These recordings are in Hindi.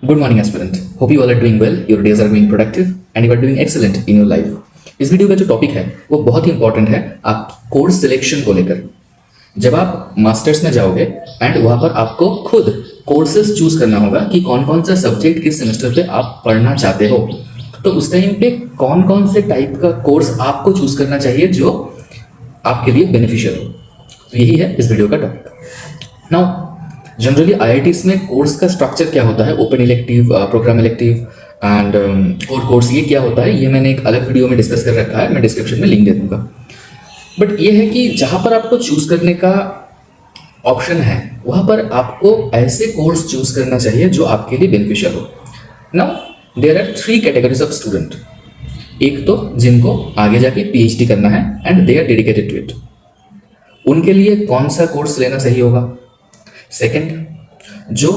Good morning, aspirant. Hope you all are doing well. Your days are going productive and you are doing excellent in your life. इस वीडियो का जो टॉपिक है वो बहुत ही इंपॉर्टेंट है आप कोर्स सिलेक्शन को लेकर। जब आप मास्टर्स में जाओगे एंड वहां पर आपको खुद कोर्सेज चूज करना होगा कि कौन कौन सा सब्जेक्ट किस सेमेस्टर पे आप पढ़ना चाहते हो, तो उस टाइम पे कौन कौन से टाइप का कोर्स आपको चूज करना चाहिए जो आपके लिए बेनिफिशियल हो। तो यही है इस वीडियो का टॉपिक। नाउ जनरली आईआईटीज में कोर्स का स्ट्रक्चर क्या होता है, open elective, program elective and core course, ये क्या होता है ये मैंने एक अलग वीडियो में डिस्कस कर रखा है, मैं डिस्क्रिप्शन में लिंक दे दूंगा। बट ये है कि जहां पर आपको चूज करने का ऑप्शन है वहां पर आपको ऐसे कोर्स चूज करना चाहिए जो आपके लिए बेनिफिशियल हो। Now there are 3 categories of student. एक तो जिनको आगे जाके पीएचडी करना है and they are dedicated to it, उनके लिए कौन सा कोर्स लेना सही होगा। सेकंड, जो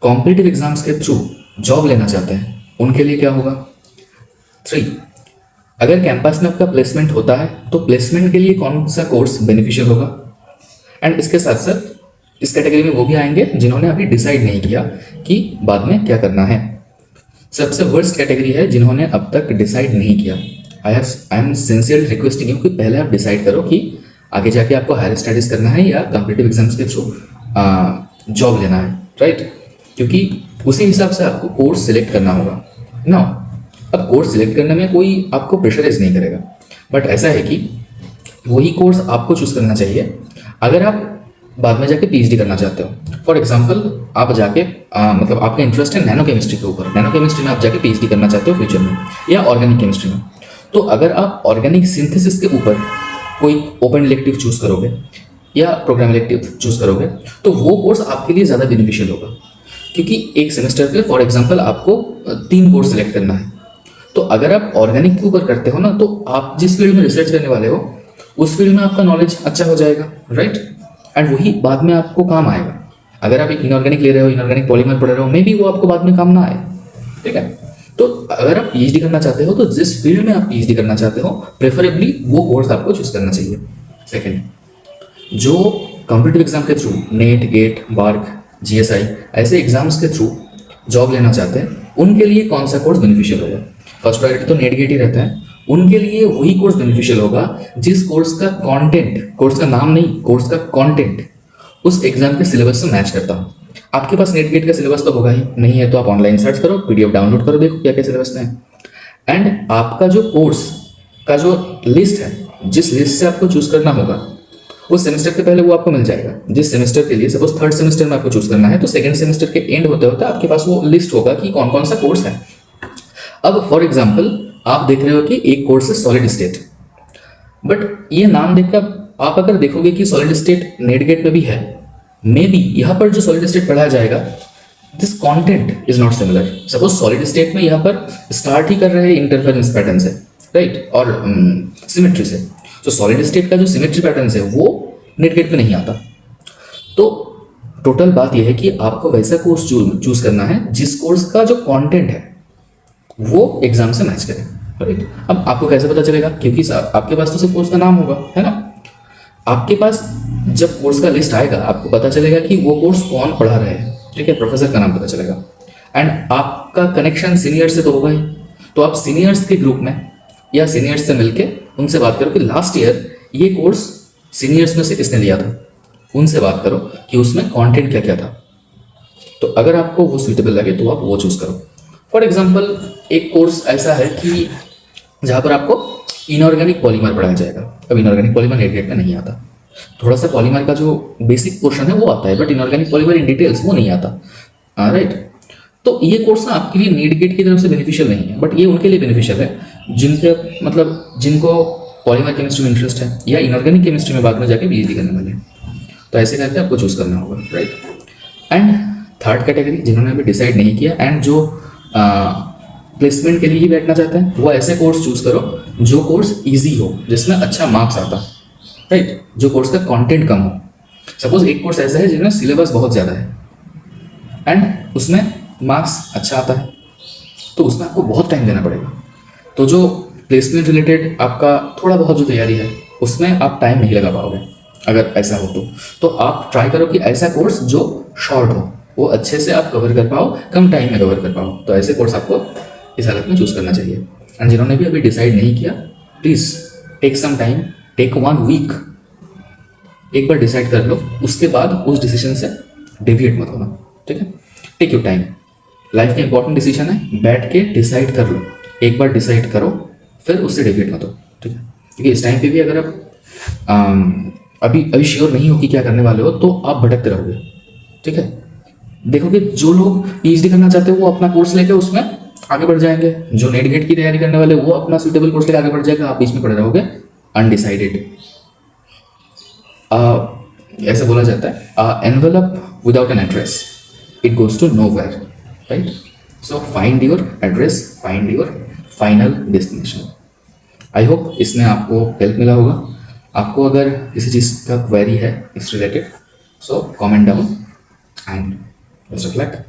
कॉम्पिटिटिव एग्जाम्स के थ्रू जॉब लेना चाहते हैं उनके लिए क्या होगा। 3, अगर कैंपस में आपका प्लेसमेंट होता है तो प्लेसमेंट के लिए कौन सा कोर्स बेनिफिशियल होगा। एंड इसके साथ साथ इस कैटेगरी में वो भी आएंगे जिन्होंने अभी डिसाइड नहीं किया कि बाद में क्या करना है। सबसे वर्स्ट कैटेगरी है जिन्होंने अब तक डिसाइड नहीं किया। I am sincerely requesting you कि पहले आप डिसाइड करो कि आगे जाके आपको हायर स्टडीज करना है या कॉम्पिटिटिव एग्जाम्स के थ्रू जॉब लेना है, राइट। क्योंकि उसी हिसाब से आपको कोर्स सिलेक्ट करना होगा ना। अब कोर्स सिलेक्ट करने में कोई आपको प्रेशराइज नहीं करेगा, बट ऐसा है कि वही कोर्स आपको चूज करना चाहिए अगर आप बाद में जाके पीएचडी करना चाहते हो। फॉर एग्जांपल आप जाके मतलब आपका इंटरेस्ट है नैनो केमिस्ट्री के ऊपर, नैनो केमिस्ट्री में आप जाके पीएचडी करना चाहते हो फ्यूचर में, या ऑर्गेनिक केमिस्ट्री में। तो अगर आप ऑर्गेनिक सिंथेसिस के ऊपर कोई ओपन इलेक्टिव चूज करोगे या प्रोग्राम इलेक्टिव चूज करोगे तो वो कोर्स आपके लिए ज़्यादा बेनिफिशियल होगा। क्योंकि एक सेमेस्टर पे फॉर एग्जांपल आपको 3 कोर्स सिलेक्ट करना है। तो अगर आप ऑर्गेनिक के ऊपर करते हो ना, तो आप जिस फील्ड में रिसर्च करने वाले हो उस फील्ड में आपका नॉलेज अच्छा हो जाएगा, राइट। एंड वही बाद में आपको काम आएगा। अगर आप एक इनऑर्गेनिक ले रहे हो, इनऑर्गेनिक पॉलीमर पढ़ रहे हो, मे बी वो आपको बाद में काम ना आए, ठीक है। तो अगर आप पीएचडी करना चाहते हो तो जिस फील्ड में आप पीएचडी करना चाहते हो प्रेफरेबली वो कोर्स आपको चूज करना चाहिए। सेकेंड, जो कॉम्पिटिटिव एग्जाम के through NET, GATE, BARC, GSI ऐसे एग्जाम्स के थ्रू जॉब लेना चाहते हैं उनके लिए कौन सा कोर्स बेनिफिशियल होगा। फर्स्ट प्रायोरिटी तो नेट गेट ही रहता है। उनके लिए वही कोर्स बेनिफिशियल होगा जिस कोर्स का कंटेंट, कोर्स का नाम नहीं, कोर्स का कंटेंट उस एग्जाम के सिलेबस से मैच करता हो। आपके पास नेट गेट का सिलेबस तो होगा ही, नहीं है तो आप ऑनलाइन सर्च करो, पीडीएफ डाउनलोड करो, देखो क्या क्या सिलेबस में है। एंड आपका जो कोर्स का जो लिस्ट है, जिस लिस्ट से आपको चूज करना होगा उस सेमेस्टर के पहले वो आपको मिल जाएगा। जिस सेमेस्टर के लिए सपोज 3rd सेमेस्टर में आपको चूज करना है तो 2nd सेमेस्टर के एंड होते होते आपके पास वो लिस्ट होगा कि कौन कौन सा कोर्स है। अब फॉर एग्जांपल आप देख रहे हो कि एक कोर्स है सॉलिड स्टेट, बट ये नाम देखकर आप अगर देखोगे कि सॉलिड स्टेट नेट गेट में भी है, मे बी यहाँ पर जो सॉलिड स्टेट पढ़ाया जाएगा this content is not similar. Suppose solid state में यहाँ पर स्टार्ट ही कर रहे हैं इंटरफेरेंस पैटर्न से, राइट, और सिमेट्री से। तो सॉलिड स्टेट का जो सिमेट्री पैटर्न है वो नेट गेट पे नहीं आता। तो टोटल बात यह है कि आपको वैसा कोर्स चूज करना है जिस कोर्स का जो कंटेंट है वो एग्जाम से मैच करे, राइट। अब आपको कैसे पता चलेगा, क्योंकि आपके पास तो सिर्फ कोर्स का नाम होगा, है ना। आपके पास जब कोर्स का लिस्ट आएगा आपको पता चलेगा कि वो कोर्स कौन पढ़ा रहे हैं, ठीक है, प्रोफेसर का नाम पता चलेगा। एंड आपका कनेक्शन सीनियर से तो होगा ही, तो आप सीनियर्स के ग्रुप में या सीनियर्स से मिलके उनसे बात करो कि लास्ट ईयर ये कोर्स सीनियर्स में से किसने लिया था, उनसे बात करो कि उसमें कंटेंट क्या क्या था। तो अगर आपको वो सूटेबल लगे तो आप वो चूज करो। फॉर एग्जांपल एक कोर्स ऐसा है कि जहाँ पर आपको इनऑर्गेनिक पॉलीमर पढ़ाया जाएगा। अब इनऑर्गेनिक पॉलीमर नेट गेट में नहीं आता, थोड़ा सा पॉलीमर का जो बेसिक पोर्शन है वो आता है, but inorganic polymer in details वो नहीं आता, राइट। तो ये कोर्स ना आपके लिए नीट गेट की तरफ से बेनिफिशियल नहीं है, बट ये उनके लिए बेनिफिशियल है जिनके मतलब जिनको पॉलीमर केमिस्ट्री में इंटरेस्ट है या इनऑर्गेनिक केमिस्ट्री में बाद में जाके पीएचडी करने वाले हैं। तो ऐसे करके आपको चूज करना होगा, राइट। एंड 3rd कैटेगरी जिन्होंने अभी डिसाइड नहीं किया एंड जो प्लेसमेंट के लिए ही बैठना चाहते हैं वो ऐसे कोर्स चूज करो जो कोर्स ईजी हो, जिसमें अच्छा मार्क्स आता, राइट, जो कोर्स का कंटेंट कम हो। सपोज एक कोर्स ऐसा है जिसमें सिलेबस बहुत ज़्यादा है एंड उसमें मार्क्स अच्छा आता है, तो उसमें आपको बहुत टाइम देना पड़ेगा। तो जो प्लेसमेंट रिलेटेड आपका थोड़ा बहुत जो तैयारी है उसमें आप टाइम नहीं लगा पाओगे। अगर ऐसा हो तो आप ट्राई करो कि ऐसा कोर्स जो शॉर्ट हो, वो अच्छे से आप कवर कर पाओ, कम टाइम में कवर कर पाओ। तो ऐसे कोर्स आपको इस हालत में चूज करना चाहिए। एंड जिन्होंने भी अभी डिसाइड नहीं किया, please take some time, take 1 week, एक बार डिसाइड कर लो, उसके बाद उस डिसीजन से डेविएट मत होना, ठीक है। टेक योर टाइम, लाइफ का इंपॉर्टेंट डिसीजन है, बैठ के डिसाइड कर लो, एक बार डिसाइड करो, फिर उससे डेविएट मत हो, ठीक है। क्योंकि इस टाइम पे भी अगर आप अभी अभी श्योर नहीं हो कि क्या करने वाले हो, तो आप भटकते रहोगे, ठीक है। देखोगे जो लोग पीएचडी करना चाहते हैं वो अपना कोर्स लेके उसमें आगे बढ़ जाएंगे, जो नेट गेट की तैयारी करने वाले वो अपना सुटेबल कोर्स लेकर आगे बढ़ जाएगा, आप बीच में पड़े रहोगे अनडिसाइडेड। ऐसे बोला जाता है, envelope without an address it goes to nowhere, right. So find your address, find your final destination. I hope इसमें आपको हेल्प मिला होगा। आपको अगर किसी चीज़ का क्वेरी है इस related, so comment down and best of luck.